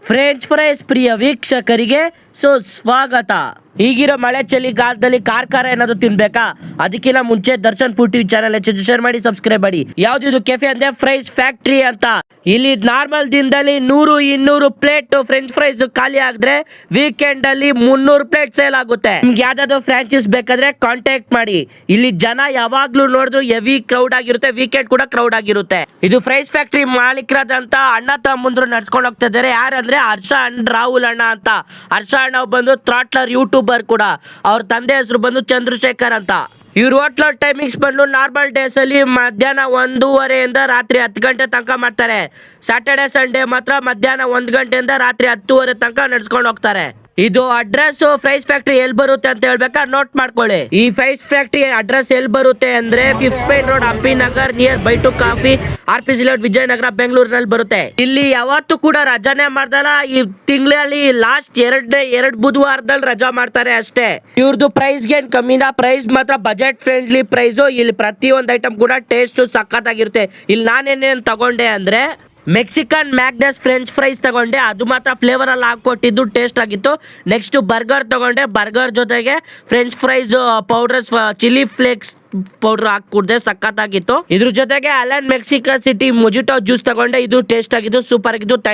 French fries ಪ್ರಿಯ ವೀಕ್ಷಕರಿಗೆ ಸುಸ್ವಾಗತ. ಈಗಿರೋ ಮಳೆ ಚಳಿಗಾಲದಲ್ಲಿ ಖಾರ ಏನಾದ್ರು ತಿನ್ಬೇಕಾ? ಅದಕ್ಕಿಂತ ಮುಂಚೆ Darshan food TV channel share ಮಾಡಿ, ಸಬ್ಸ್ಕ್ರೈಬ್ ಮಾಡಿ. ಯಾವ್ದು ಕೆಫೆ ಅಂದ್ರೆ ಫ್ರೈಸ್ ಫ್ಯಾಕ್ಟ್ರಿ ಅಂತ. ಇಲ್ಲಿ ನಾರ್ಮಲ್ ದಿನದಲ್ಲಿ 100-200 ಪ್ಲೇಟ್ ಫ್ರೆಂಚ್ ಫ್ರೈಸ್ ಖಾಲಿ ಆಗಿದ್ರೆ ವೀಕೆಂಡ್ ಅಲ್ಲಿ 300 ಪ್ಲೇಟ್ ಸೇಲ್ ಆಗುತ್ತೆ. ನಿಮ್ಗೆ ಯಾವ್ದಾದ್ರು ಫ್ರಾಂಚೈಸ್ ಬೇಕಾದ್ರೆ ಕಾಂಟ್ಯಾಕ್ಟ್ ಮಾಡಿ. ಇಲ್ಲಿ ಜನ ಯಾವಾಗ್ಲೂ ನೋಡಿದ್ರು ಹೆವಿ ಕ್ರೌಡ್ ಆಗಿರುತ್ತೆ, ವೀಕೆಂಡ್ ಕೂಡ ಕ್ರೌಡ್ ಆಗಿರುತ್ತೆ. ಇದು ಫ್ರೈಸ್ ಫ್ಯಾಕ್ಟ್ರಿ ಮಾಲೀಕರಾದಂತ ಅಣ್ಣ ತಮ್ಮಂದ್ರು ನಡ್ಸ್ಕೊಂಡು ಹೋಗ್ತಾ ಇದಾರೆ. ಯಾರಂದ್ರೆ ಹರ್ಷ ಅಂಡ್ ರಾಹುಲ್ ಅಣ್ಣ ಅಂತ. ಹರ್ಷ ಅಣ್ಣ ಬಂದು ಥ್ರಾಟ್ಲರ್ ಯೂಟ್ಯೂಬರ್ ಕೂಡ. ಅವ್ರ ತಂದೆ ಹೆಸರು ಬಂದು ಚಂದ್ರಶೇಖರ್ ಅಂತ. ಇವ್ರ ಹೋಟ್ಲ ಟೈಮಿಂಗ್ಸ್ ಬಂದು ನಾರ್ಮಲ್ ಡೇಸ್ ಅಲ್ಲಿ ಮಧ್ಯಾಹ್ನ 1:30 ರಾತ್ರಿ 10 ಗಂಟೆ ತನಕ ಮಾಡ್ತಾರೆ. ಸ್ಯಾಟರ್ಡೆ ಸಂಡೇ ಮಾತ್ರ ಮಧ್ಯಾಹ್ನ 1 ಗಂಟೆಯಿಂದ ರಾತ್ರಿ 10:30 ತನಕ ನಡ್ಸ್ಕೊಂಡು ಹೋಗ್ತಾರೆ. ಇದು ಅಡ್ರೆಸ್ ಫ್ರೈಸ್ ಫ್ಯಾಕ್ಟ್ರಿ ಎಲ್ಲಿ ಬರುತ್ತೆ ಅಂತ ಹೇಳ್ಬೇಕಾ? ನೋಟ್ ಮಾಡ್ಕೊಳ್ಳಿ. ಈ ಫ್ರೈಸ್ ಫ್ಯಾಕ್ಟ್ರಿ ಅಡ್ರೆಸ್ ಎಲ್ಲಿ ಬರುತ್ತೆ ಅಂದ್ರೆ 5th main road, Hampi Nagar, near bite coffee, RPC layout, Vijayanagara, ಬೆಂಗಳೂರಿನಲ್ಲಿ ಬರುತ್ತೆ. ಇಲ್ಲಿ ಯಾವತ್ತೂ ಕೂಡ ರಜಾನೆ ಮಾಡ್ದಲ್ಲ. ಈ ತಿಂಗಳಲ್ಲಿ ಲಾಸ್ಟ್ ಎರಡು ಬುಧವಾರದಲ್ಲಿ ರಜಾ ಮಾಡ್ತಾರೆ ಅಷ್ಟೇ. ಇವ್ರದ್ದು ಪ್ರೈಸ್ ಗೇನ್ ಕಮ್ಮಿನ. ಪ್ರೈಸ್ ಮಾತ್ರ ಬಜೆಟ್ ಫ್ರೆಂಡ್ಲಿ ಪ್ರೈಸ್. ಇಲ್ಲಿ ಪ್ರತಿಯೊಂದು ಐಟಮ್ ಕೂಡ ಟೇಸ್ಟ್ ಸಖತ್ತಾಗಿರುತ್ತೆ. ಇಲ್ಲಿ ನಾನೇನೇನು ತಗೊಂಡೆ ಅಂದ್ರೆ ಮೆಕ್ಸಿಕನ್ ಮ್ಯಾಗ್ನಸ್ ಫ್ರೆಂಚ್ ಫ್ರೈಸ್ ತಗೊಂಡೆ. ಅದು ಮಾತ್ರ ಫ್ಲೇವರ್ ಅಲ್ಲಿ ಹಾಕೊಟ್ಟಿದ್ದು ಟೇಸ್ಟ್ ಆಗಿತ್ತು. ನೆಕ್ಸ್ಟ್ ಬರ್ಗರ್ ತಗೊಂಡೆ. ಬರ್ಗರ್ ಜೊತೆಗೆ French fries powders, chilli flakes powder ಹಾಕಿ ಕುಡ್ದೆ, ಸಖತ್ತಾಗಿತ್ತು. ಇದ್ರ ಜೊತೆಗೆ ಅಲನ್ ಮೆಕ್ಸಿಕನ್ ಸಿಟಿ ಮೊಜಿಟೋ ಜ್ಯೂಸ್ ತಗೊಂಡೆ. ಇದು ಟೇಸ್ಟ್ ಆಗಿದ್ದು, ಸೂಪರ್ ಆಗಿದ್ದು.